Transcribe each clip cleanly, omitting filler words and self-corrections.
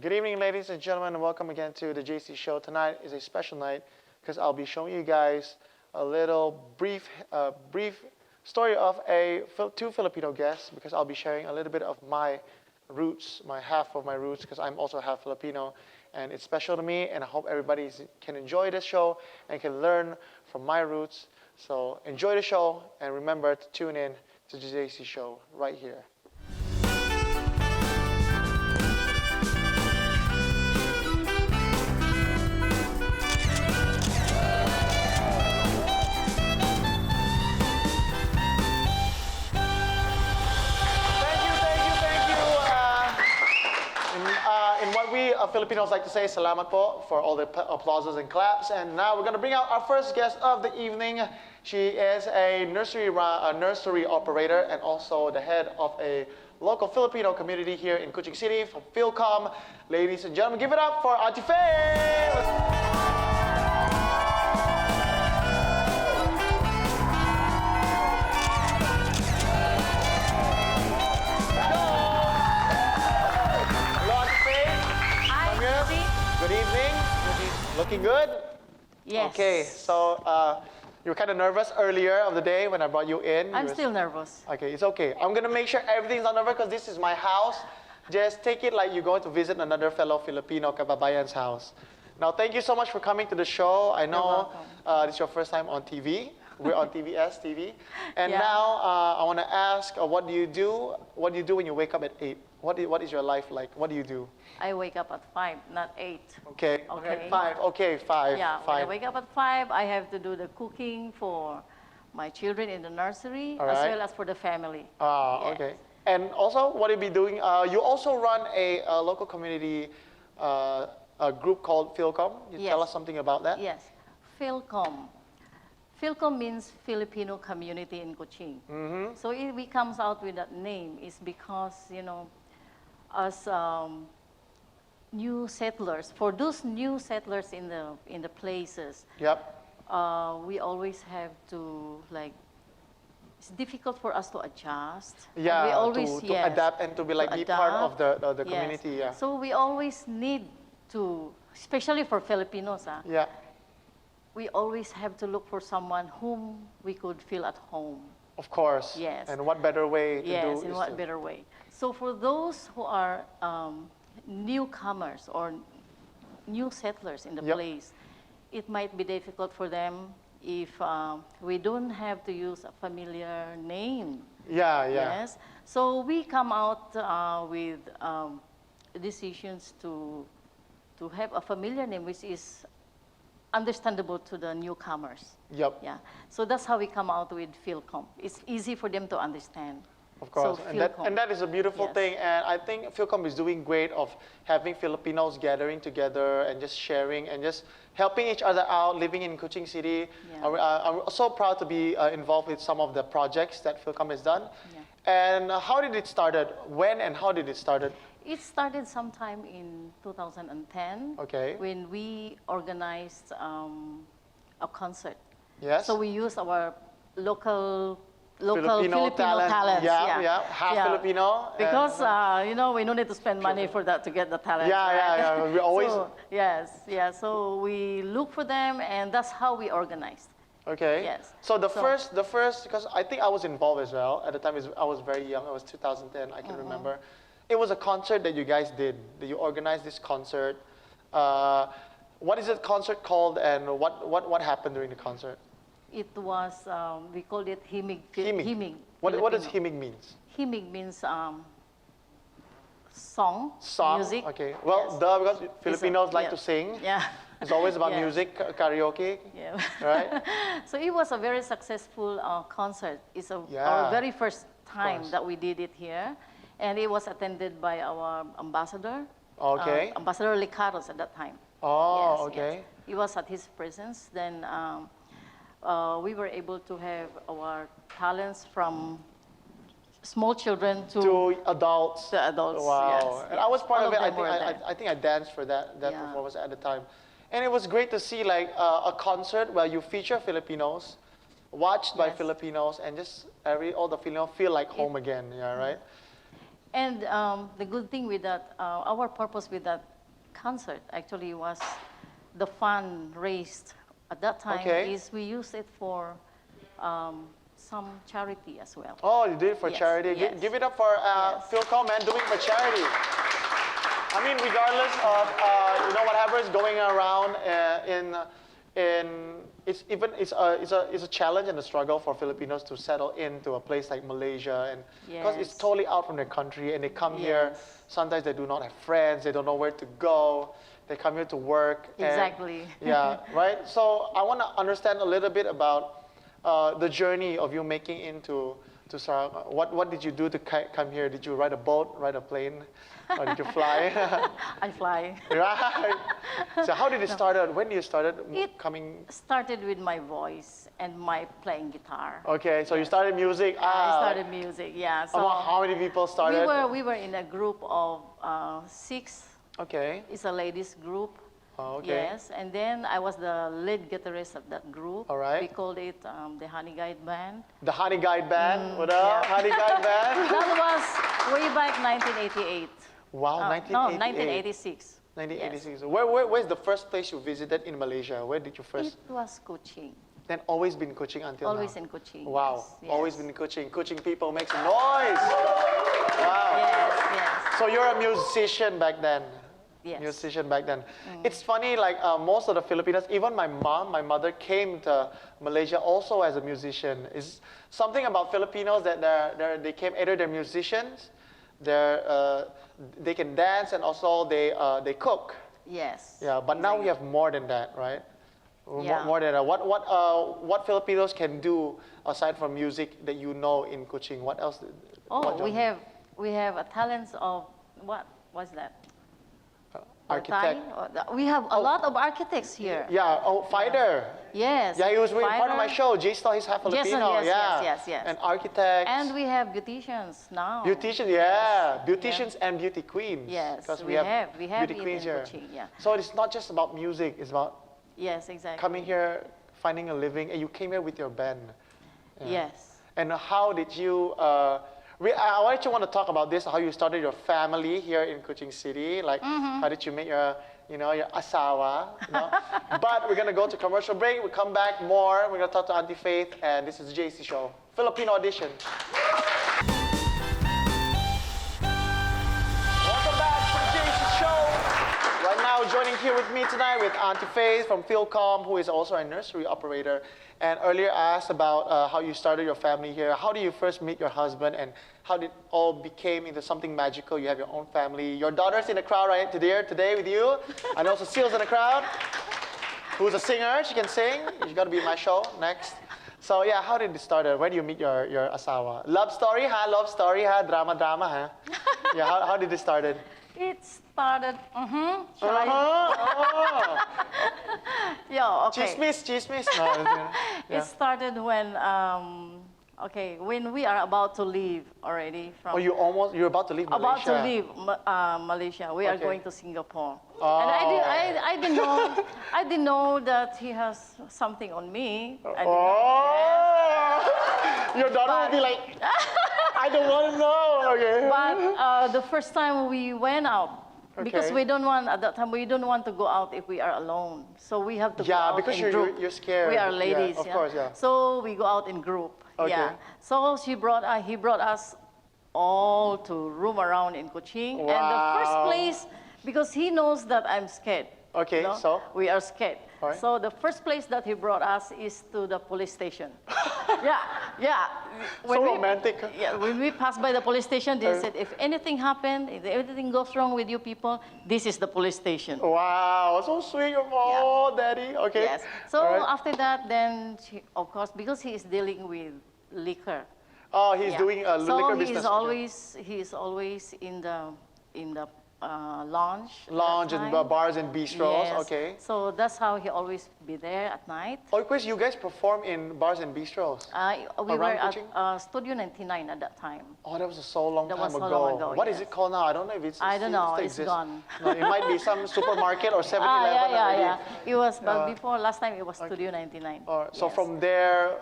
Good evening, ladies and gentlemen, and welcome again to the JayC Show. Tonight is a special night because I'll be showing you guys a little brief story of two Filipino guests because I'll be sharing a little bit of my roots, my half of my roots, because I'm also half Filipino, and it's special to me, and I hope everybody can enjoy this show and can learn from my roots. So enjoy the show, and remember to tune in to the JayC Show right here. In what we Filipinos like to say, salamat po, for all the applauses and claps. And now we're going to bring out our first guest of the evening. She is a nursery operator and also the head of a local Filipino community here in Kuching City from FilCom. Ladies and gentlemen, give it up for Auntie Faith! Good evening. Looking good? Yes. Okay, so you were kind of nervous earlier of the day when I brought you in. I'm still nervous. Okay, it's okay. I'm going to make sure everything's not nervous because this is my house. Just take it like you're going to visit another fellow Filipino kababayan's house. Now, thank you so much for coming to the show. I know this is your first time on TV. We're on TVS TV. And now I want to ask, what do you do? What do you do when you wake up at 8? What is your life like? What do you do? I wake up at 5, not 8. Okay. 5. Okay, 5. Yeah, 5. when I wake up at 5, I have to do the cooking for my children in the nursery, as well as for the family. Okay. And also, what you be doing? You also run a local community a group called FilCom. You tell us something about that? Yes, FilCom. FilCom means Filipino community in Kuching. So we comes out with that name is because, you know, as new settlers, for those new settlers in the places, we always have to, like, it's difficult for us to adjust. Yeah, we always, to adapt and to be like be part of the community. Yeah. So we always need to, especially for Filipinos, we always have to look for someone whom we could feel at home. Of course. Yes. And what better way to do? Yes, in what better way? So for those who are newcomers or new settlers in the place, it might be difficult for them if we don't have to use a familiar name. Yes. So we come out with decisions to have a familiar name, which is understandable to the newcomers. Yeah. So that's how we come out with FilCom. It's easy for them to understand. Of course, So and that is a beautiful thing. And I think FilCom is doing great of having Filipinos gathering together and just sharing and just helping each other out, living in Kuching City. I'm so proud to be involved with some of the projects that FilCom has done. And how did it started? When and how did it started? It started sometime in 2010 when we organized a concert. Yes. So we used our local Filipino talent. Half Filipino. Because, you know, we don't need to spend money for that to get the talent. We always... So, so we look for them, and that's how we organized. Okay. Yes. So the first, because I think I was involved as well. At the time, I was very young. It was 2010, I can remember. It was a concert that you guys did, that you organized this concert. What is the concert called, and what happened during the concert? It was, we called it himig. What does himig means? Himig means song, music. Okay. Well, because Filipinos like to sing. It's always about music, karaoke. Right? So it was a very successful concert. It's our very first time that we did it here. And it was attended by our ambassador. Ambassador Licaros at that time. He was at his presence. Then we were able to have our talents from small children to adults. Wow. And I was part of it. I think I danced for that performance at the time. And it was great to see like a concert where you feature Filipinos, watched by Filipinos, and just all the Filipinos feel like home again, right? And the good thing with that, our purpose with that concert actually was the fund raised at that time is we use it for some charity as well. Oh, you did it for charity. Yes. Give it up for FilCom, man, doing it for charity. I mean, regardless of what happens going around it's a challenge and a struggle for Filipinos to settle into a place like Malaysia, and because it's totally out from their country, and they come here. Sometimes they do not have friends. They don't know where to go. They come here to work. Exactly. And, yeah, right. So I want to understand a little bit about the journey of you making into Sarawak. What did you do to come here? Did you ride a boat, ride a plane, or did you fly? I fly. Right. So how did it start out? When did you started coming? It started with my voice and my playing guitar. Okay, so you started music. I started music, yeah. So how many people started? We were in a group of 6. Okay. It's a ladies group. Oh, okay. Yes, and then I was the lead guitarist of that group. All right. We called it the Honey Guide Band. The Honey Guide Band? What up, Honey Guide Band? That was way back 1988. Wow, 1988. No, 1986. 1986. Yes. Where's the first place you visited in Malaysia? Where did you first? It was Kuching. Then always been Kuching until always now? In Kuching. Wow, yes. Always been in Kuching. Kuching people make some noise. Wow. Yes. So you're a musician back then? Yes. Musician back then. It's funny, like most of the Filipinos, even my mother came to Malaysia also as a musician. It's something about Filipinos that they came, either they're musicians, they can dance, and also they cook. Yes. Yeah, but now we have more than that, right? Yeah. More than that. What Filipinos can do aside from music that you know in Kuching? What else? We have a talents of what was that? Architect. We have a lot of architects here. Yeah. Oh, fighter. Yes. Yeah, he was part of my show. JayC Ho, he's half Filipino. Yes. And architects. And we have beauticians now. Beauticians, yeah. Beauticians and beauty queens. Yes. Because we have beauty queens here. Kuching, yeah. So it's not just about music. It's about exactly. coming here, finding a living, and you came here with your band. Yeah. Yes. And how did you? I actually want to talk about this, how you started your family here in Kuching City. Like, how did you make your asawa? But we're going to go to commercial break. We'll come back more. We're going to talk to Auntie Faith. And this is the JayC Show, Filipino edition. Welcome back to the JayC Show. Right now, joining here with me tonight with Auntie Faith from FilCom, who is also a nursery operator. And earlier I asked about how you started your family here. How did you first meet your husband, and how did it all became into something magical? You have your own family. Your daughter's in the crowd right today with you. And also Seal's in the crowd, who's a singer. She can sing. She's going to be in my show next. So yeah, how did it start? When did you meet your asawa? Love story, huh? Love story, huh? Drama, huh? Yeah, how did it started? It started, Oh. Yeah, okay. Chismis. No, yeah. It started when, when we are about to leave already from... Oh, you're about to leave Malaysia? About to leave Malaysia. We are going to Singapore. Oh. And I didn't know that he has something on me. I didn't know. Your daughter will be like, I don't want to know. Okay. But the first time we went out, because we don't want, at that time, we don't want to go out if we are alone. So we have to go out because in group. You're scared. We are ladies. Yeah, of course, yeah. So we go out in group. Okay. Yeah. So he brought us all to roam around in Kuching. Wow. And the first place, because he knows that I'm scared. Okay, so? We are scared. Right. So the first place that he brought us is to the police station. Yeah. Romantic. When we passed by the police station, they said, if anything happened, if anything goes wrong with you people, this is the police station. Wow, so sweet of all, Daddy. Okay. Yes. So after that, then, of course, because he is dealing with liquor. Oh, he's doing a liquor business. He is always in the lounge. Lounge and bars and bistros, yes. okay. So that's how he always be there at night. Oh, of course, you guys perform in bars and bistros? We were at Kuching? Studio 99 at that time. Oh, that was so long That time was so ago. long ago, What is yes. it called now? I don't know if it's I don't know, still it's exists. gone. No, it might be some supermarket or 7-Eleven yeah. already. It was, but before, last time it was Studio 99. So Yes. from there,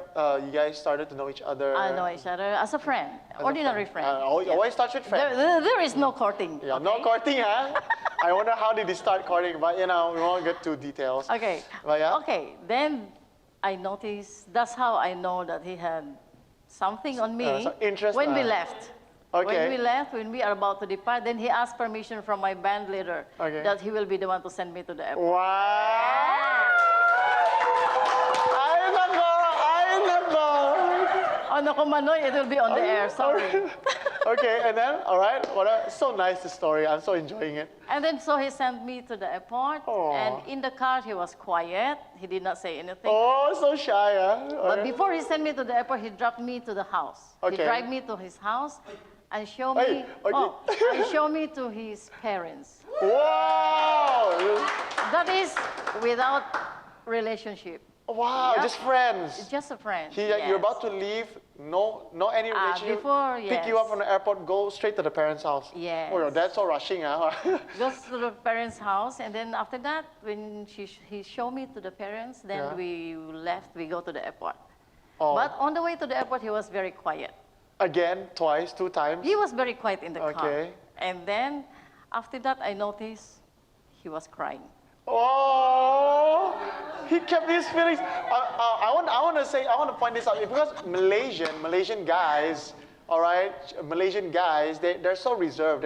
you guys started to know each other? I know each other as a friend, ordinary friend. Always Yeah. starts with friends. There is no courting. Yeah, okay? no courting, huh? I wonder how did he start courting, but we won't get too details. Okay. But yeah? Okay, then I noticed, that's how I know that he had something on me so interest, when we left. Okay. When we left, when we are about to depart, then he asked permission from my band leader that he will be the one to send me to the airport. Wow! I know. On the Kumanoy, it will be on the air, sorry. Okay, and then, all right, so nice the story. I'm so enjoying it. And then so he sent me to the airport, Aw. and in the car he was quiet. He did not say anything. Oh, so shy, huh? But before he sent me to the airport, he dropped me to the house. Okay. He drive me to his house and show Hey, me, okay. and show me to his parents. Wow! That is without relationship. Wow, Yeah. just friends. It's just a friend. You're yes. about to leave, no any relationship. Before, Pick you yes. up from the airport, go straight to the parents' house. Yes. Oh, your dad's so rushing, huh? Goes to the parents' house, and then after that, when he showed me to the parents, then Yeah. we left. We go to the airport. Oh. But on the way to the airport, he was very quiet. Again, twice, 2 times. He was very quiet in the car. Okay. And then after that, I noticed he was crying. Oh, he kept his feelings. I want to point this out because Malaysian guys, all right, Malaysian guys, they're so reserved.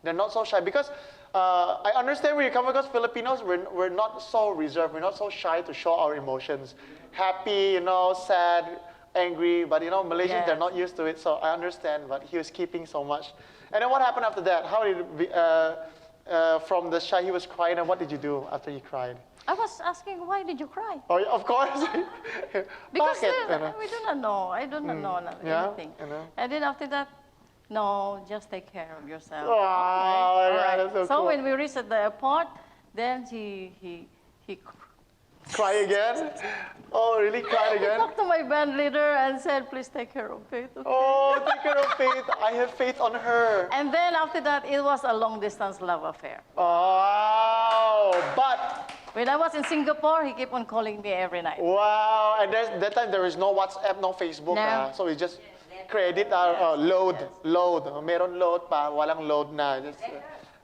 They're not so shy because I understand where you come from because Filipinos, we're not so reserved. We're not so shy to show our emotions. Happy, sad, angry, but Malaysians, Yes. they're not used to it, so I understand, but he was keeping so much. And then what happened after that? How did it be, from the shy, he was crying, and what did you do after he cried? I was asking, why did you cry? Oh, yeah, of course. Because Bakit? we do not know. I do not know Yeah, anything. I know. And then after that, no, just take care of yourself. Wow, Okay, yeah, all that's so So cool. when we reached at the airport, then he Cry again? Oh, really? Cried again? talked to my band leader and said, please take care of Faith. Okay? Oh, take care of Faith. I have faith on her. And then after that, it was a long-distance love affair. Oh, but, When I was in Singapore, he kept on calling me every night. wow. And that time there is no WhatsApp, no Facebook. No. So we just credit, load. Meron load pa, walang load na. Just,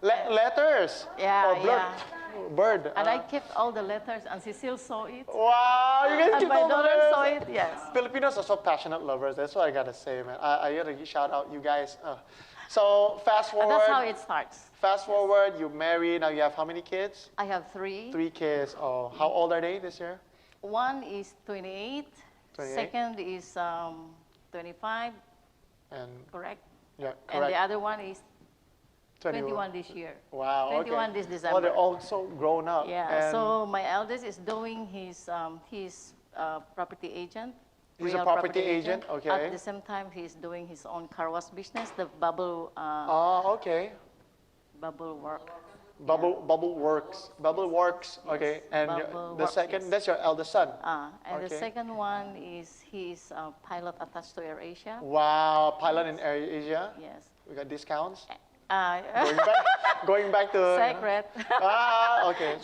letters. Yeah, or blurb. Bird. And I kept all the letters, and Cecile saw it. Wow, you guys And keep my all the daughter letters. saw it, yes. Filipinos are so passionate lovers. That's what I gotta say, man. I gotta shout out you guys. So fast And that's how forward. it starts. Fast forward. You married. Now you have how many kids? I have 3. 3 kids. Oh, how old are they this year? One is 28. 28. Second is 25, And correct? yeah, And the correct. other one is 21 this year. Wow. 21 okay. this Oh, December. they're all so grown up. Yeah, And so my eldest is doing his property agent. He's a real property agent, okay. At the same time, he's doing his own car wash business, the bubble Oh, okay. bubble work. Bubble works. Bubble works. Okay. And Bubble the works, second, yes. that's your eldest son. And the Okay. second one is he's a pilot attached to AirAsia. Wow, pilot in Asia. Yes. We got discounts. Uh, Going back to secret. Okay.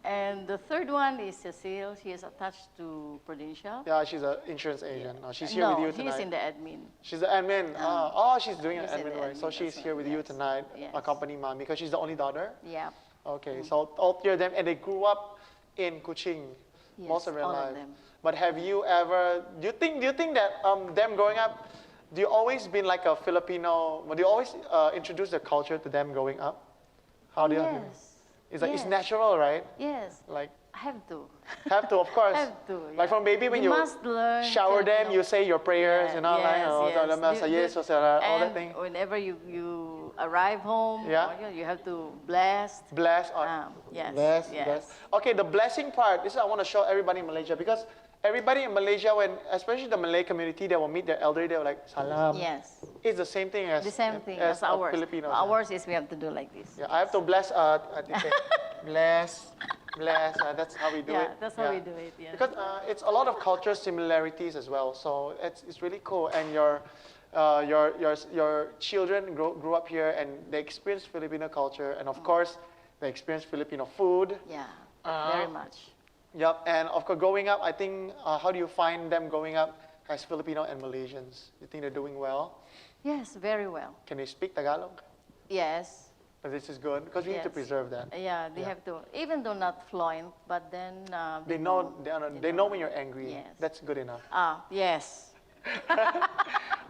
And the third one is Cecile. She is attached to Prudential. Yeah, she's an insurance agent. No, she's here No, with you tonight. he's in the admin. She's the admin. She's doing an he's in admin the work. So admin she's as here well, with you yes. tonight, Yes. accompanying mom, because she's the only daughter. Yeah. Okay, so all 3 of them, and they grew up in Kuching most Yes, of their all of life. them. But have you ever? Do you think that them growing up? Do you always been like a Filipino? Do you always introduce the culture to them growing up? How do you? Yes. It's like it's Yes. natural, right? Yes. Like Have to. have to, of course. Have to. Like from baby when you must learn shower them, Filipino. you say your prayers, Yeah, like yes, yes. all that And thing. whenever you arrive home, Yeah. you have to bless. Bless. Yes. Bless. Yes. Bless. Okay, the blessing part. This is I want to show everybody in Malaysia because everybody in Malaysia, especially the Malay community, they will meet their elderly, they will like, salam. Yes. It's the same thing as ours. Filipinos. Ours is we have to do like this. Yeah, I have to bless, bless, that's how we do it. Yeah, that's how we do it, yeah. Because it's a lot of cultural similarities as well, so it's really cool. And your children grew up here and they experience Filipino culture, and of course, they experience Filipino food. Yeah, very much. Yep, and of course, growing up, I think, how do you find them growing up as Filipino and Malaysians? You think they're doing well? Yes, very well. Can they speak Tagalog? Yes. But this is good, because we need to preserve that. Yeah, they have to, even though not fluent, but then they know when you're angry. Yes. That's good enough. Yes.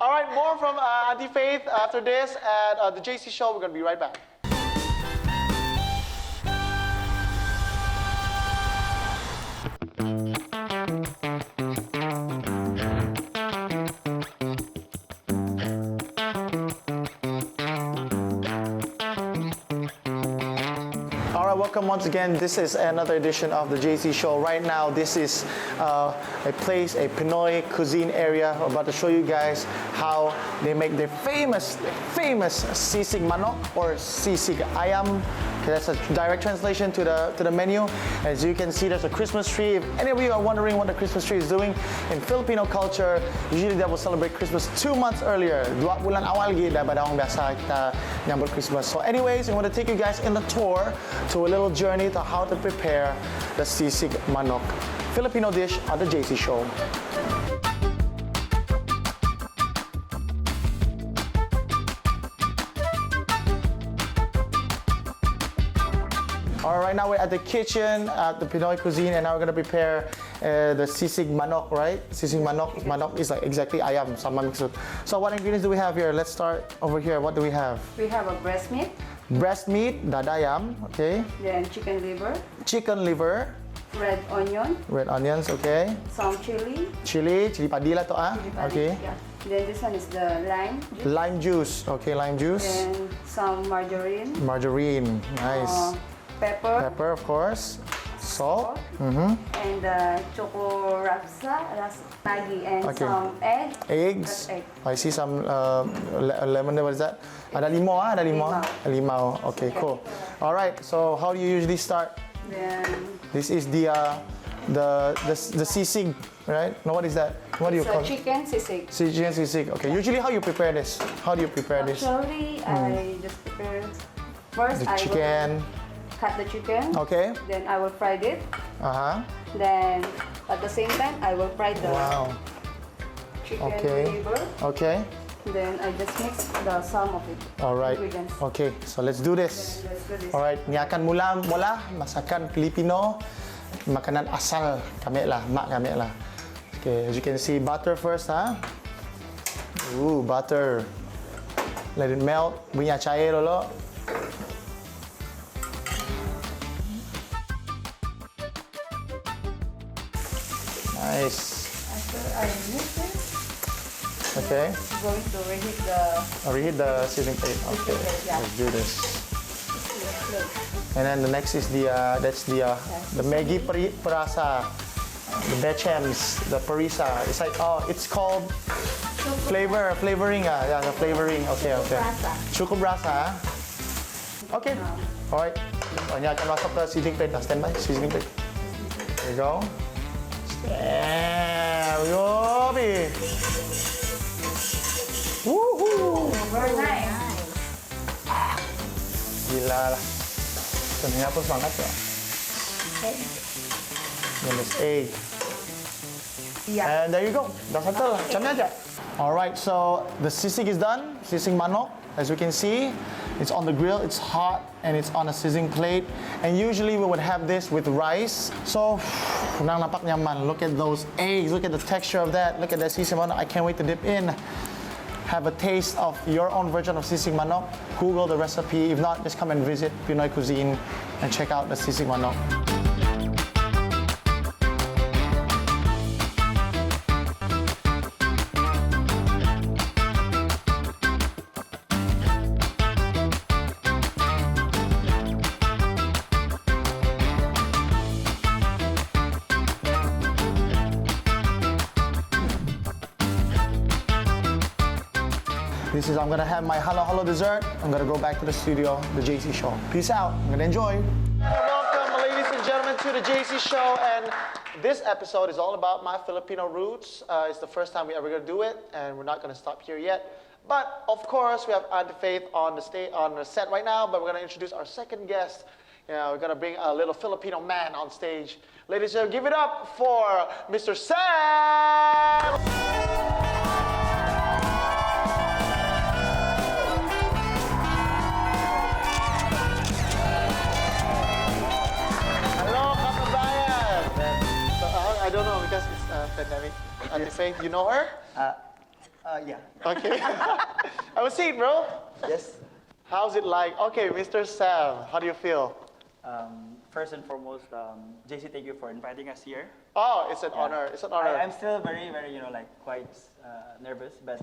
All right, more from Auntie Faith after this at the JayC Show. We're going to be right back. Welcome once again. This is another edition of the JayC Show. Right now, this is a place, a Pinoy cuisine area. I'm about to show you guys how they make their famous sisig manok or sisig ayam. Okay, that's a direct translation to the menu. As you can see, there's a Christmas tree. If any of you are wondering what the Christmas tree is doing, in Filipino culture, usually they will celebrate Christmas 2 months earlier. 2 bulan awal gid pada orang biasa kita nyambut Christmas. So anyways, I want to take you guys in the tour to a little journey to how to prepare the sisig manok, Filipino dish on the JayC Show. All right, now we're at the kitchen at the Pinoy cuisine, and now we're gonna prepare the sisig manok, right? Sisig manok. Manok is like exactly ayam, sama mixed. So what ingredients do we have here? Let's start over here. What do we have? We have a breast meat. Breast meat, dada ayam, okay. Then chicken liver. Chicken liver. Red onion. Red onions, okay. Some chili. Chili padi lah tu ah. Chili padi, Okay. yeah. Then this one is the lime juice. Lime juice, okay, lime juice. Then some margarine. Margarine, nice. Pepper. Pepper, of course. Salt. And choco rapsa, Maggi, and Okay. some egg. Eggs. Egg. I see some lemon. What is that? Ada limau, ada limau. Limau. Okay, cool. All right. So how do you usually start? Then This is the sisig, right? No, what is that? What do you call it? chicken sisig. Chicken sisig. Okay. Usually, how you prepare this? How do you prepare this? Actually, I just prepare first. The I chicken. will cut the chicken. Okay. Then I will fry it. Then at the same time, I will fry the Wow. chicken Okay. liver. Okay. Then I just mix some of it. All right. Ingredients. Okay. So let's do this. Let's do this. Alright, ni akan mula masakan Filipino, makanan asal kami lah, mak kami lah. Okay, as you can see, butter first, ha? Ooh, butter. Let it melt, bunyi cair dulu. Nice. After I mix it, Okay, going to reheat the I'll reheat the seasoning plate. Okay, yeah. let's do this. plate. And then the next is the Maggi Perasa, the Bechems, the Parisa. It's like, it's called flavoring. Yeah, the flavoring. Okay. Cukup rasa. Okay. All right. Ini akan masuk ke seasoning plate. Standby, seasoning plate. There you go. There we go, baby. Woohoo! Very nice. Gila lah. Sebenarnya pun semangat ya. Then there's egg. Yeah. And there you go. Dah settle lah. Macam ni aja. Alright, so the sisig is done. Sisig manok. As you can see, it's on the grill. It's hot and it's on a sizzling plate. And usually we would have this with rice. So, nang nampak nyaman. Look at those eggs. Look at the texture of that. Look at that sisig manok. I can't wait to dip in. Have a taste of your own version of sisig manok. Google the recipe. If not, just come and visit Pinoy Cuisine and check out the sisig manok. I'm gonna have my halo dessert. I'm gonna go back to the studio, the JayC Show. Peace out. I'm gonna enjoy. Welcome, ladies and gentlemen, to the JayC Show. And this episode is all about my Filipino roots. It's the first time we're ever gonna do it, and we're not gonna stop here yet. But of course, we have Auntie Faith on the set right now. But we're gonna introduce our second guest. We're gonna bring a little Filipino man on stage. Ladies and gentlemen, give it up for Mr. Sam. I don't know because it's pandemic. Auntie Faith, you know her? Yeah. Okay. Have a seat, bro. Yes. How's it like? Okay, Mr. Sam, how do you feel? First and foremost, JayC, thank you for inviting us here. Oh, it's an honor. It's an honor. I'm still very, quite nervous, but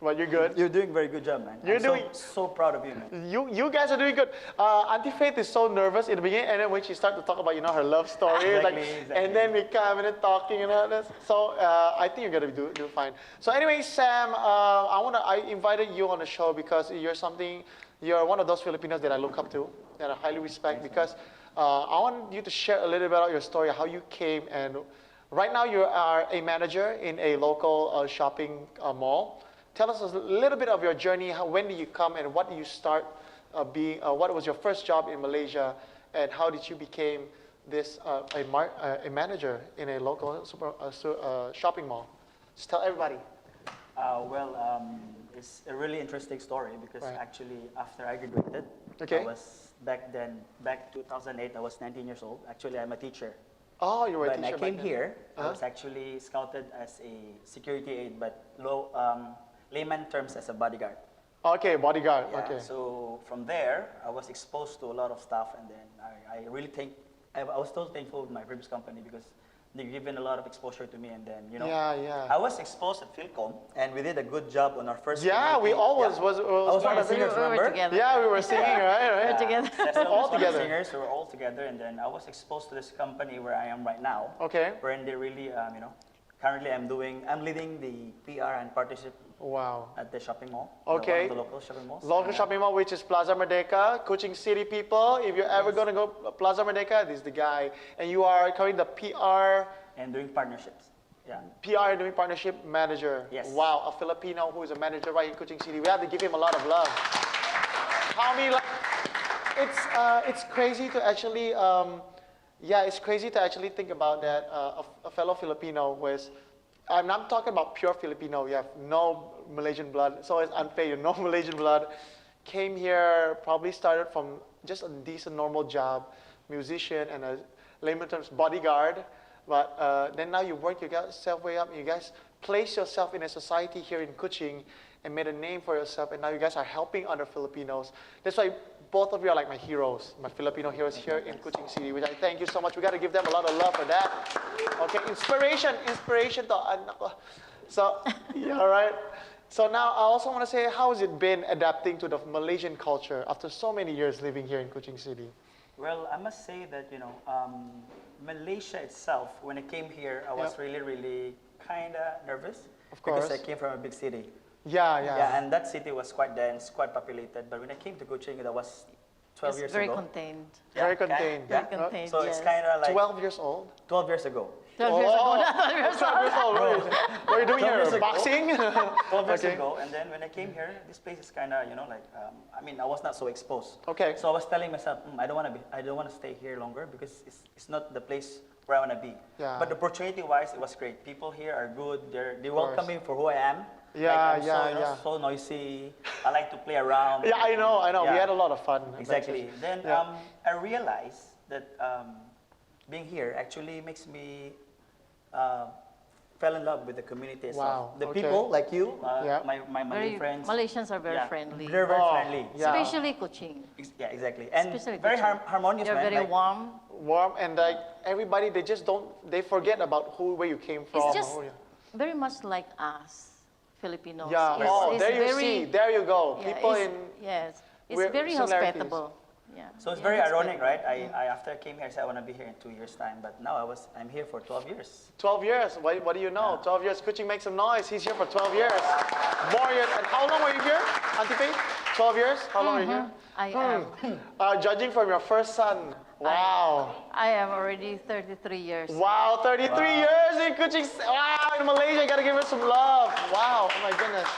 Well, you're good. you're doing a very good job, man. You're I'm doing- so proud of you, man. You guys are doing good. Auntie Faith is so nervous in the beginning, and then when she started to talk about her love story, Exactly. and then we come and then talking and all this. So I think you're gonna do fine. So anyway, Sam, I invited you on the show because you're one of those Filipinos that I look up to, that I highly respect. Because I want you to share a little bit about your story, how you came, and right now you are a manager in a local shopping mall. Tell us a little bit of your journey. When did you come, and what did you start being? What was your first job in Malaysia, and how did you became this a manager in a local shopping mall? Just tell everybody. It's a really interesting story because Right. actually after I graduated, Okay. I was back 2008, I was 19 years old. Actually, I'm a teacher. Oh, you were a When I teacher came back then. here, I Uh-huh. was actually scouted as a security aide, but layman terms as a bodyguard. Okay, bodyguard. Yeah, Okay. so from there, I was exposed to a lot of stuff, and then I really I was so thankful with my previous company because they've given a lot of exposure to me, and then Yeah. I was exposed at FilCom, and we did a good job on our first. Yeah, we community. always Yeah. was I was one of the singers, We were remember? together. Yeah, we were singing, right? Together. Yes, I was All one of the together. singers. We were all together, and then I was exposed to this company where I am right now. Okay. Wherein they really, currently I'm leading the PR and partnership Wow. at the shopping mall. Okay. One of the local shopping malls. Local And, shopping mall, which is Plaza Merdeka, Kuching City people. If you're ever gonna go Plaza Merdeka, this is the guy. And you are currently the and doing partnerships. Yeah. PR doing partnership manager. Yes. Wow, a Filipino who is a manager right in Kuching City. We have to give him a lot of love. How many? It's crazy to actually. It's crazy to actually think about that. A fellow Filipino was. I'm not talking about pure Filipino. You have no Malaysian blood, so it's unfair. You have no Malaysian blood. Came here, probably started from just a decent, normal job, musician and a layman terms bodyguard. But then now you work yourself way up. You guys place yourself in a society here in Kuching and made a name for yourself. And now you guys are helping other Filipinos. That's why both of you are like my heroes, my Filipino heroes here in Kuching City, which I thank you so much. We got to give them a lot of love for that. Okay, inspiration to. So, yeah, all right. So now I also want to say, how has it been adapting to the Malaysian culture after so many years living here in Kuching City? Well, I must say that, Malaysia itself, when I came here, I was really, really kind of nervous. Of course. Because I came from a big city. Yeah. Yeah, and that city was quite dense, quite populated. But when I came to Kuching, that was 12 years very ago. contained. Yeah, Very contained. Very contained, So yes. it's kind of like 12 years old? 12 years ago. 12 years ago. 12 years old. What are you doing 12 here? years ago. Boxing? 12 years Okay. ago, and then when I came here, this place is kind of, I was not so exposed. Okay. So I was telling myself, I don't want to stay here longer because it's not the place where I want to be. Yeah. But opportunity-wise, it was great. People here are good. They welcome me for who I am. Yeah, I'm so noisy. I like to play around. Yeah, I know. Yeah. We had a lot of fun. Exactly. Then Yeah. I realized that being here actually makes me fell in love with the community itself. Wow, The okay. people like you, Yeah. my Malay friends. Malaysians are very Yeah, friendly. They're very Oh, friendly. yeah. Especially Kuching. Yeah, exactly. And Especially very Kuching. harmonious, They're man. very Like, warm. Warm and like everybody, they forget about where you came from. It's just or- very much like us, Filipinos. Yeah. It's, Oh, it's there you very, see. There you go. yeah, People it's- in Yes. It's we're very similarities. hospitable. Yeah. So it's Yeah, very that's ironic, good. right? After I came here, I said I want to be here in 2 years' time, but now I'm here for 12 years. 12 years. What do you know? 12 years. Kuching makes some noise. He's here for 12 years. More years. And how long were you here, Auntie Faith? 12 years? How long were you here? I am. Judging from your first son. Wow. I am already 33 years. Wow, 33 years in Kuching. Wow, in Malaysia, you gotta give her some love. Wow, oh my goodness.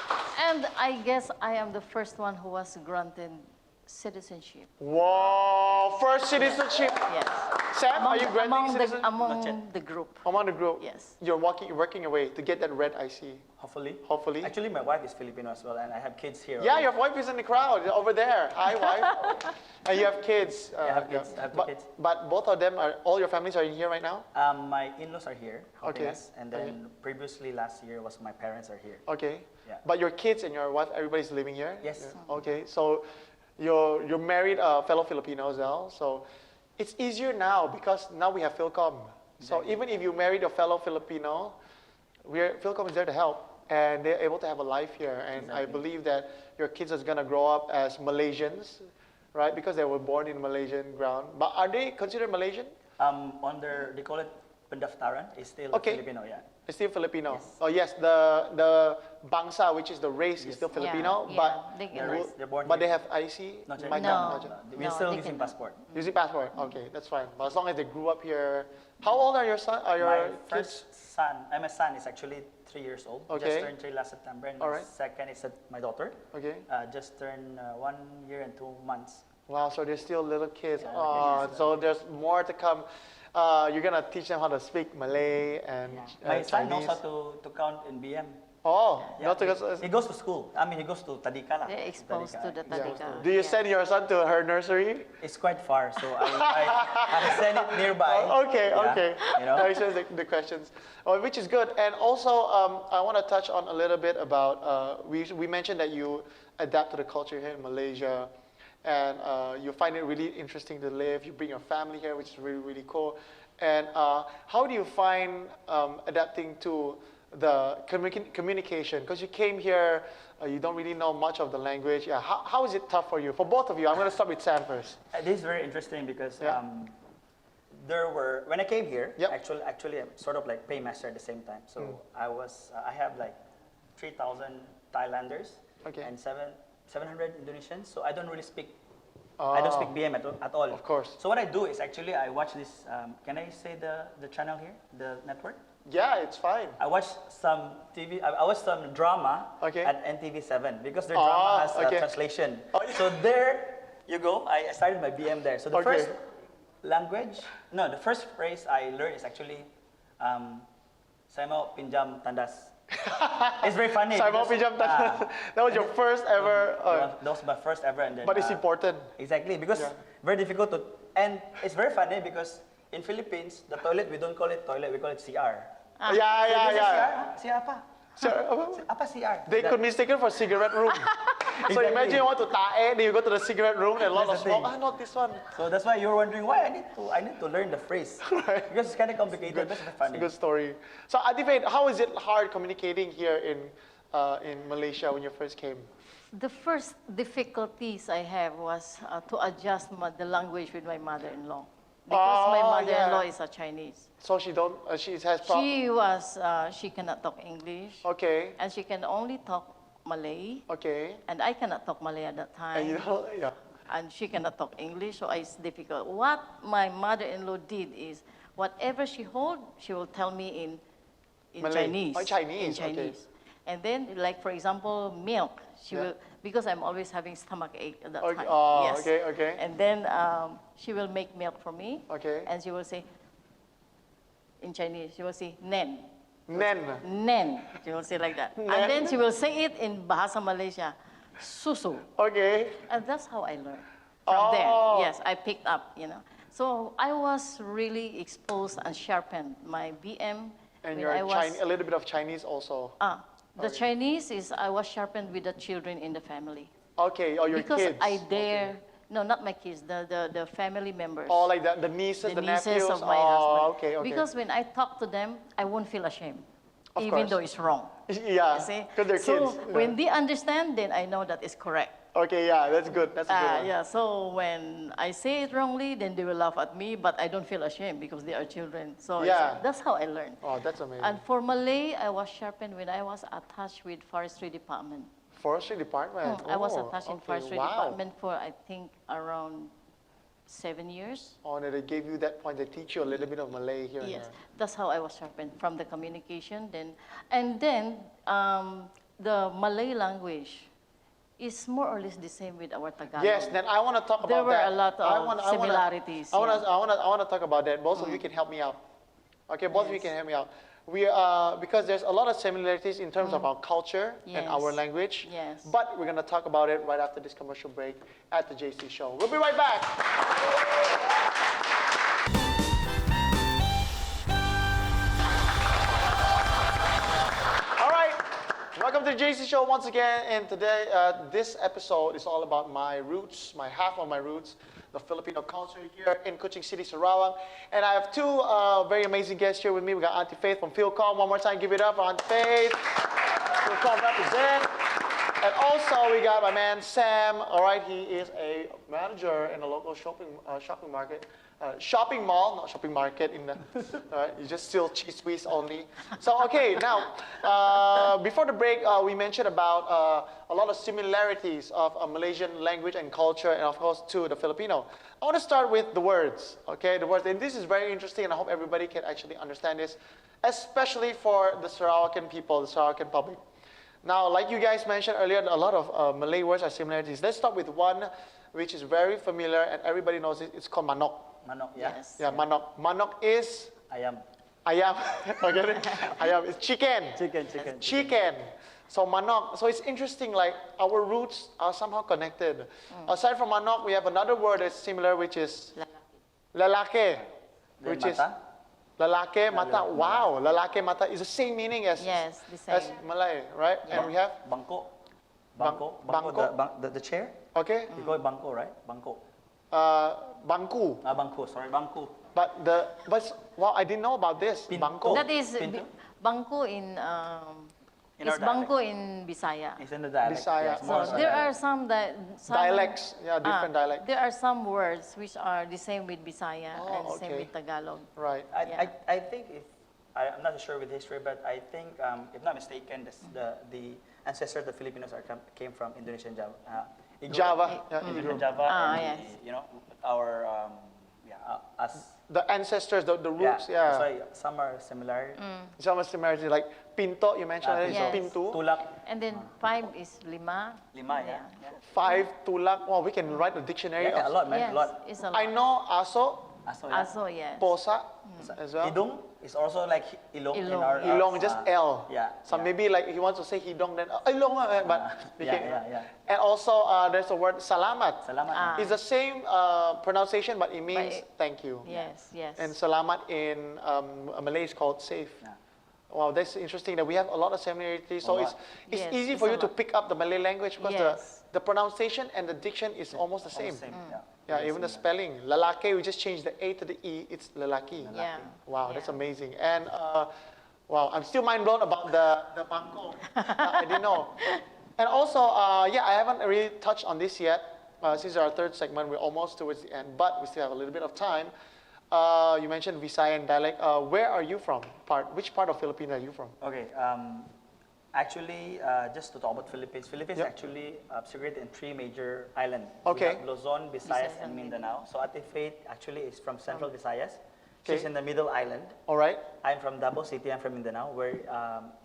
And I guess I am the first one who was granted citizenship. Whoa, first citizenship. Yes. Sam, are you granting among citizenship? among the group. Among the group? Yes. You're working your way to get that red IC. Hopefully. Hopefully. Actually, my wife is Filipino as well, and I have kids here. Yeah, already. your wife is in the crowd over there. Hi, wife. And you have kids. I have kids. I have two kids. But both of them all your families are in here right now? My in-laws are here helping Okay. us, and then previously last year was my parents are here. Okay. Yeah. But your kids and your wife, everybody's living here? Yes. Yeah. Okay, so you're married a fellow Filipino as well. So it's easier now because now we have FilCom. So Exactly. even if you married a fellow Filipino, FilCom is there to help. And they're able to have a life here. And I believe that your kids are going to grow up as Malaysians, right? Because they were born in Malaysian ground. But are they considered Malaysian? They call it pendaftaran, is still Okay. Filipino, yeah. It's still Filipino. Yes. Oh yes, the bangsa, which is the race, is still Filipino, Yeah, but they can They're, they're born but they here. have IC. Not yet. Might No. not yet. We're No, still they using cannot. passport. Using passport. Okay, that's fine. But as long as they grew up here. How old are your son? Are your My kids? first son, my son is actually 3 years old. Okay. Just turned 3 last September. And All my right. second is my daughter. Okay. Just turned 1 year and 2 months. Wow. So they're still little kids. Yeah, Oh, kids. so there's more to come. You're gonna teach them how to speak Malay and My son knows Chinese. how to count in BM. Oh, Yeah, not to, he goes to school. I mean, he goes to Tadika lah. They're exposed to the yeah. Tadika. Do you Yeah. send your son to her nursery? It's quite far, so I send it nearby. Oh, okay, Yeah, okay. You know? That answers the questions, which is good. And also, I want to touch on a little bit about, we mentioned that you adapt to the culture here in Malaysia, and you find it really interesting to live. You bring your family here, which is really, really cool. And how do you find adapting to the communication? Because you came here, you don't really know much of the language. Yeah, how is it tough for you? For both of you, I'm going to start with Sam first. This is very interesting because Yeah. when I came here, Yep. actually I'm sort of like paymaster at the same time. So I have like 3,000 Thailanders Okay. and 700 Indonesians. So I don't really speak. I don't speak BM at all. Of course. So what I do is actually I watch this. Can I say the channel here, the network? Yeah, it's fine. I watch some TV. I watch some drama Okay. at NTV7 because their drama has okay. translation. Oh, yeah. So there you go. I started my BM there. So the Okay. first the first phrase I learned is actually saya mau pinjam tandas. It's very funny. Saya mau because, pinjam tandas. That was your first ever. that was my first ever, and then. But it's important. Exactly because Yeah. very difficult to, and it's very funny because in Philippines the toilet we don't call it toilet, we call it CR. Yeah, So yeah, you say yeah. CR apa? Sir, Apa CR? they could mistake it for cigarette room. So Exactly. imagine you want to tae, then you go to the cigarette room and a lot of That's the smoke. thing. Not this one. So that's why you're wondering why I need to learn the phrase Right. because it's kind of complicated, but it's funny. Good story. So Atifate, how is it hard communicating here in Malaysia when you first came? The first difficulties I have was to adjust the language with my mother-in-law. Because my Oh, mother-in-law yeah. is a Chinese. So she has She cannot talk English. Okay, And she can only talk Malay. okay. And I cannot talk Malay at that And you time. know, yeah. And she cannot talk English, so it's difficult. What my mother-in-law did is, whatever she hold, she will tell me in Malay. Chinese. Oh, Chinese, In okay. Chinese. And then, like for example, milk, she Yeah. will, because I'm always having stomach ache at that Okay, time. oh, Yes. okay, okay. And then she will make milk for me. Okay. And she will say, in Chinese, she will say, Nen. Nen. Nen. She will say like that. Nen. And then she will say it in Bahasa Malaysia, Susu. Okay. And that's how I learned. From Oh. there, yes, I picked up, So I was really exposed and sharpened my BM. And when you're I was, a little bit of Chinese also. the Chinese is, I was sharpened with the children in the family. Okay, or your Because kids. I dare, no, not my kids, the family members. Oh, like the nieces, the nieces nephews. of my oh, husband. okay, okay. Because when I talk to them, I won't feel ashamed, Of even course. though it's wrong. Yeah, You see? because they're So kids. when they understand, then I know that it's correct. Okay, yeah, that's good. That's a good one. Yeah, so when I say it wrongly, then they will laugh at me, but I don't feel ashamed because they are children. So that's how I learned. Oh, that's amazing. And for Malay, I was sharpened when I was attached with Forestry Department. Forestry Department? I was attached in Forestry Department for, I think, around 7 years. Oh, and they gave you that point. They teach you a little bit of Malay here and Yes, there. that's how I was sharpened from the communication. Then the Malay language is more or less the same with our Tagalog. Yes, then I want to talk about There that. were a lot of similarities. I want to talk about that. Both of you can help me out. Okay, both of you can help me out. Because there's a lot of similarities in terms of our culture and our language. Yes. But we're going to talk about it right after this commercial break at the JayC Show. We'll be right back. Welcome to the JayC Show once again, and today, this episode is all about my roots, half of my roots, the Filipino culture here in Kuching City, Sarawak. And I have two very amazing guests here with me. We got Auntie Faith from FilCom. One more time, give it up for Auntie Faith. FilCom represent. And also, we got my man Sam. All right, he is a manager in a local shopping market. Shopping mall, not shopping market. You just sell cheese whiz only. So, okay, now, before the break, we mentioned about a lot of similarities of Malaysian language and culture, and of course, to the Filipino. I want to start with the words, okay? The words, and this is very interesting, and I hope everybody can actually understand this, especially for the Sarawakian people, the Sarawakian public. Now, like you guys mentioned earlier, a lot of Malay words are similarities. Let's start with one which is very familiar, and everybody knows it. It's called manok. Manok, yeah. Yes. Yeah, manok. Manok is? Ayam. Ayam. Okay. Ayam is chicken. Chicken. So manok. So it's interesting, like our roots are somehow connected. Aside from manok, we have another word that's similar, which is lalaki. Which is lalaki mata. Wow, lalaki mata is the same meaning as the same. as Malay, right? Yeah. And we have Bangko. The chair. Okay. You call it bangko, right? Bangko. Bangku. Bangko. Sorry, bangko. But wow, I didn't know about this. Pinto. Bangko. That is Pinto? bangko in our bangko in Bisaya. It's in the dialect. Bisaya. Yes, more So there are some dialects. Yeah, different dialects. There are some words which are the same with Bisaya and same okay. with Tagalog. Right. I think I'm not sure with history, but I think if not mistaken, the ancestors of the Filipinos came from Indonesia and Java. Java. Indonesia, Java, and yes. our us. The ancestors, the roots, That's why some are similar. Some are similarity, like pinto, you mentioned it, yes. pintu. Tulak. And then 5 is lima. Lima, yeah. 5, tulak. Wow, we can write a dictionary. Yeah, a lot, man, Yes, a lot. it's a lot. I know aso, Aso, yeah. Also, yes. posa as well. Hidung is also like ilong in Ilong. our Ilong, just L. Yeah. So maybe like he wants to say hidong, then ilong, but yeah. And also there's the word salamat. Salamat. It's the same pronunciation, but it means thank you. Yes. And salamat in Malay is called safe. Yeah. Wow, that's interesting that we have a lot of similarities. So it's Yes, easy it's for a you to lot. pick up the Malay language because Yes. the pronunciation and the diction is almost the same. Yeah. Yeah, even the spelling. Lalaki, we just changed the A to the E, it's lalaki. Yeah. Wow, that's Yeah. amazing. And wow, I'm still mind blown about the bangko. I didn't know. And also, I haven't really touched on this yet. Since our third segment, we're almost towards the end, but we still have a little bit of time. You mentioned Visayan dialect. Where are you from? Which part of Philippines are you from? Okay. Actually, just to talk about Philippines. Philippines actually segregated in 3 major islands. Okay. We have Luzon, Visayas, and Mindanao. So Ate Faith actually is from Central Visayas. Okay. She's in the middle island. All right. I'm from Davao City. I'm from Mindanao, where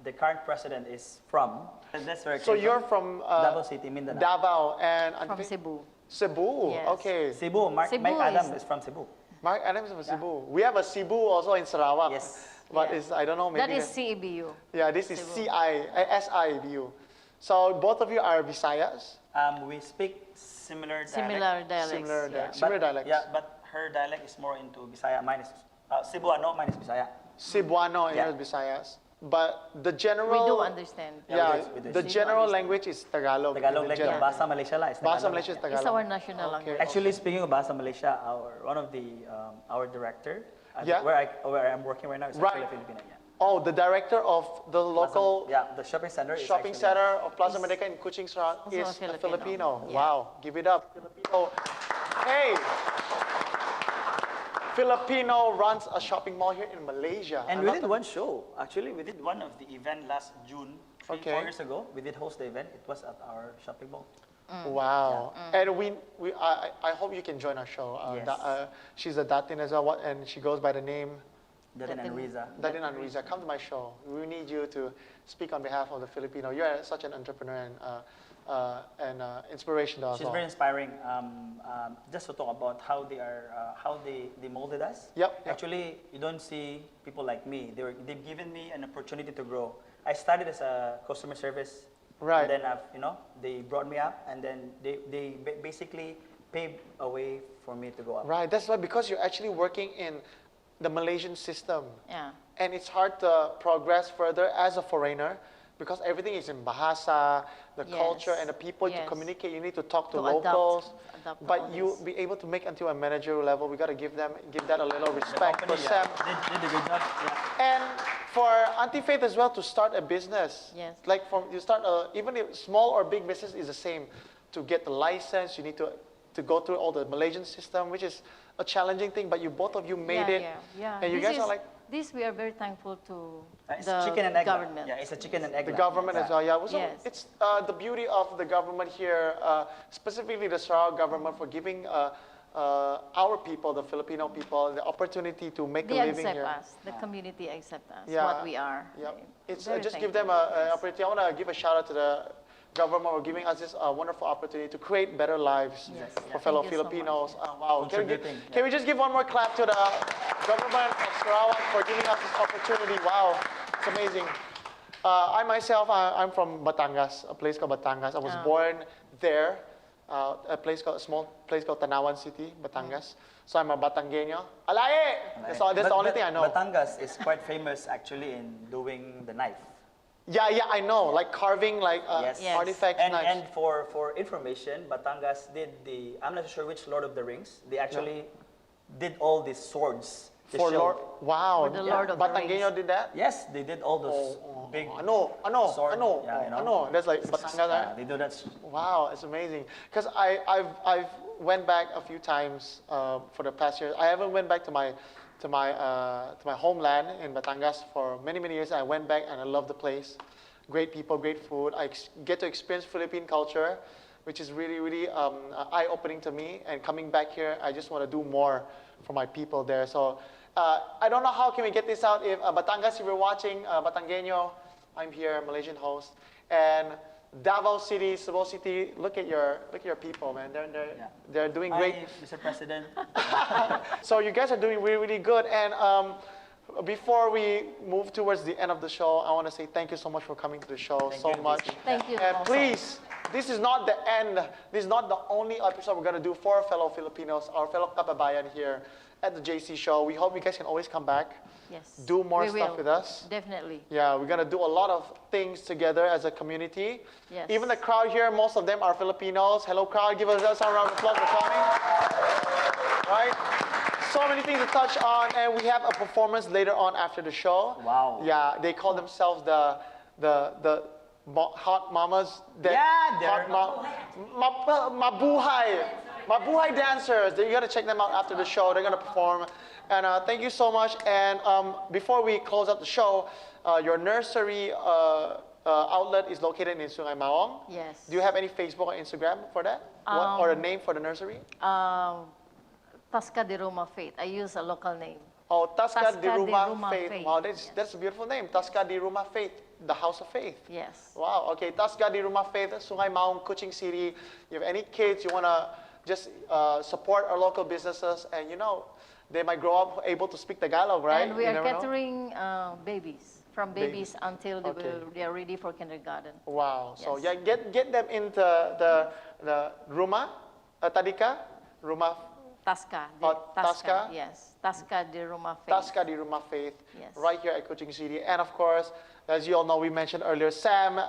the current president is from. And that's where I So came you're from from Davao City, Mindanao. Davao and From Cebu. Cebu. Yes. Okay. Cebu. Mike Cebu Adams is- is from Cebu. Mark Adams is from Cebu. We have a Cebu also in Sarawak. Yes. But Yeah. it's, I don't know, maybe. That is CEBU. Yeah, this is Cebu. SIBU. So both of you are Visayas? We speak similar dialect. Similar dialects. Similar yeah. dialects. Similar dialects. Yeah, but her dialect is more into Bisaya. Mine is Cebuano, mine is Bisaya. Cebuano and Yeah. yours Visayas. But the We general... do understand. Yeah, we do. the general language is Tagalog. Tagalog, The like general- Bahasa Malaysia la is Tagalog. Bahasa Malaysia is Tagalog. It's our national Okay. language. Actually, speaking of Bahasa Malaysia, one of the our director, Yeah. where I'm working right now is Right. actually a Filipino. Yeah. Oh, the director of the local the shopping center. shopping center of Plaza Merdeka in Kuching, Sarawak is a Filipino. Yeah. Wow, give it up, Filipino. Hey, Filipino runs a shopping mall here in Malaysia. And we did one show. Actually, we did one of the event last June, 4 years ago. We did host the event. It was at our shopping mall. Wow. And I hope you can join our show. Yes. She's a Datin as well, and she goes by the name Datin and Riza. Datin and Riza. Come to my show. We need you to speak on behalf of the Filipino. You're such an entrepreneur and inspiration to us She's all. very inspiring. Just to talk about how they are, how they molded us. Yep. Actually, you don't see people like me. They've given me an opportunity to grow. I started as a customer service. Right. And then they brought me up, and then they basically paved a way for me to go up. Right. That's why, because you're actually working in the Malaysian system. Yeah. And it's hard to progress further as a foreigner because everything is in Bahasa, the culture and the people to communicate. You need to talk to locals. Adapt but you be able to make until a managerial level. We got to give that a little respect. Company, For Sam. They did a good job. Yeah. And for Auntie Faith as well to start a business. Yes. Like you start even if small or big business is the same. To get the license, you need to go through all the Malaysian system, which is a challenging thing. But both of you made it. Yeah. And you guys are like. This we are very thankful to It's the chicken and egg. government. Yeah, it's a chicken and egg. The government as well, yeah. So Yes. it's the beauty of the government here, specifically the Sarawak government, for giving our people, the Filipino people, the opportunity to make They a living accept here. us. The community accept us. Yeah. What we are. Yeah. It's Very just give thankful. them an opportunity. I want to give a shout out to the government for giving us this wonderful opportunity to create better lives Yes. for fellow Thank you so Filipinos. Wow. Contributing. Can we just give one more clap to the government of Sarawak for giving us this opportunity? Wow, it's amazing. I myself, I'm from Batangas, a place called Batangas. I was born there, a small place called Tanawan City, Batangas. So I'm a Batangueño. Alaye! That's the only thing I know. Batangas is quite famous actually in doing the knife. Yeah, I know, like carving, like Yes. artifacts, And, knives. and for information, Batangas did I'm not sure which Lord of the Rings, they actually did all these swords. the For shield. Lord, wow. For the Lord of the Batangueño Rings. did that? Yes, they did all those big I know. sword. Yeah, you know. That's like Batangas, right? They do that. Wow, it's amazing. Because I've went back a few times for the past year. I haven't went back to my homeland in Batangas for many years. I went back and I love the place. Great people, great food. I get to experience Philippine culture, which is really eye-opening to me. And coming back here, I just want to do more for my people there. So I don't know how can we get this out. If Batangas, if you're watching, Batangueño, I'm here, Malaysian host, and Davao City, Cebu City. Look at your people, man. They're doing great. Hi, Mr. President. So you guys are doing really good. And before we move towards the end of the show, I want to say thank you so much for coming to the show so much. Thank you. And also. please, this is not the end. This is not the only episode we're going to do for our fellow Filipinos, our fellow kababayan here at the JayC Show. We hope you guys can always come back. Yes. Do more We stuff will. with us. Definitely. Yeah, we're going to do a lot of things together as a community. Yes. Even the crowd here, most of them are Filipinos. Hello, crowd. Give us a round of applause for coming. Right? So many things to touch on, and we have a performance later on after the show. Wow. Yeah, they call themselves the hot mamas. Mabuhay. Mabuhay dancers. You got to check them out after the show. They're going to perform. And thank you so much. And before we close out the show, your nursery outlet is located in Sungai Maong. Yes. Do you have any Facebook or Instagram for that? Or a name for the nursery? Tasca de Roma Faith. I use a local name. Oh, Tasca de Ruma Ruma Faith. Faith. Wow, that's a beautiful name. Tasca de Ruma Faith, the house of faith. Yes. Wow, okay. Tasca de Ruma Faith, Sungai Maong, Kuching City. You have any kids, you want to just support our local businesses, and they might grow up able to speak Tagalog, right? And we You are never know. catering babies, from babies until they are ready for kindergarten. Wow. So Yes. yeah, get them into the Ruma, Tadika, Ruma, Tasca. Tasca? Yes. Tasca de Roma Faith. Tasca de Ruma Faith, Yes. right here at Kuching City. And of course, as you all know, we mentioned earlier, Sam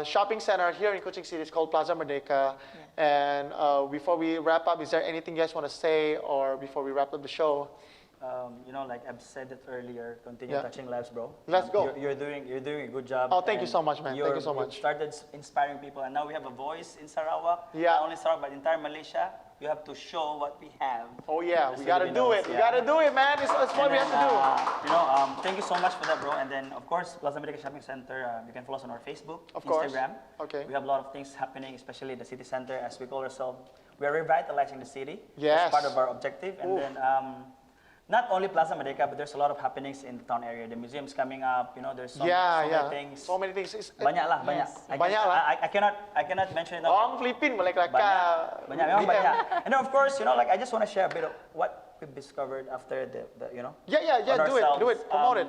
shopping center here in Kuching City is called Plaza Merdeka. And before we wrap up, is there anything you guys want to say, or before we wrap up the show? you know, like I've said it earlier, continue touching lives, bro. Let's go. You're doing a good job. Oh, thank you so much, man. Thank you so much. You started inspiring people, and now we have a voice in Sarawak. Yeah. Not only Sarawak, but entire Malaysia. You have to show what we have. Oh yeah, as we gotta do Filipinos, it. We gotta do it, man. It's what we have to do. You know, thank you so much for that, bro. And then, of course, Plaza Medica Shopping Center. You can follow us on our Facebook, Of course. Instagram. Okay. We have a lot of things happening, especially the city center, as we call ourselves. We are revitalizing the city. Yes. That's part of our objective. And then, not only Plaza Medica, but there's a lot of happenings in the town area. The museum's coming up. You know, there's so many things. So many things. Banyak lah, banyak. Banyak lah. I cannot mention it. Orang Filipin boleh Banyak, memang banyak. And then of course, you know, like I just want to share a bit of what we've discovered after the you know. Yeah. Do it. Promote it.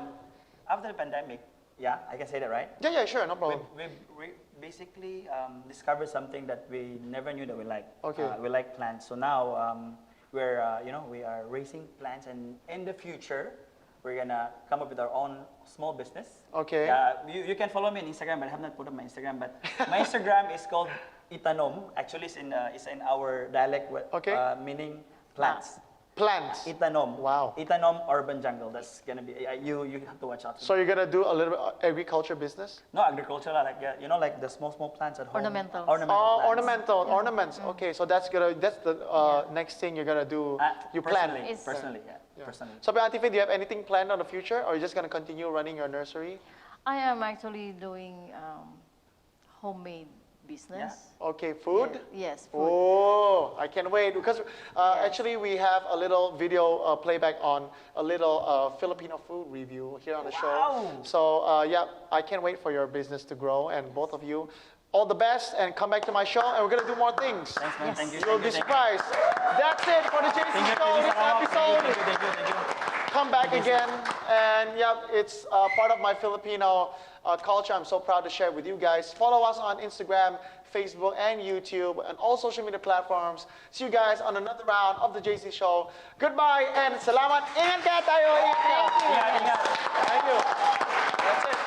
After the pandemic, yeah, I can say that, right? Yeah, sure, no problem. We basically discovered something that we never knew that we like. Okay. We like plants. So now we're you know, we are raising plants, and in the future we're gonna come up with our own small business. Okay. You can follow me on Instagram, but I have not put up my Instagram. But my Instagram is called Itanom. Actually, it's in our dialect, meaning plants. Plants. Itanom. Wow. Itanom Urban Jungle. That's gonna be you have to watch out. So you're gonna do a little bit agriculture business? No, agricultural, like you know, like the small plants at home. Ornamentals. Ornaments. Okay, so that's the next thing you're gonna do. You plan. Personally. So, Auntie Faith, do you have anything planned on the future, or are you just gonna continue running your nursery? I am actually doing homemade business. Okay, food? Yes, food. Oh, I can't wait, because actually we have a little video playback on a little Filipino food review here on the show. So yeah, I can't wait for your business to grow, and both of you, all the best, and come back to my show, and we're gonna do more things. Thanks, man. Thank you. You'll be surprised. That's it for the JayC Show this episode. Thank you. Come back again, and yeah, it's part of my Filipino culture. I'm so proud to share it with you guys. Follow us on Instagram, Facebook, and YouTube, and all social media platforms. See you guys on another round of the JayC Show. Goodbye, and salamat. Ingat ka tayo. Ingat ka. Ingat. Thank you. That's it.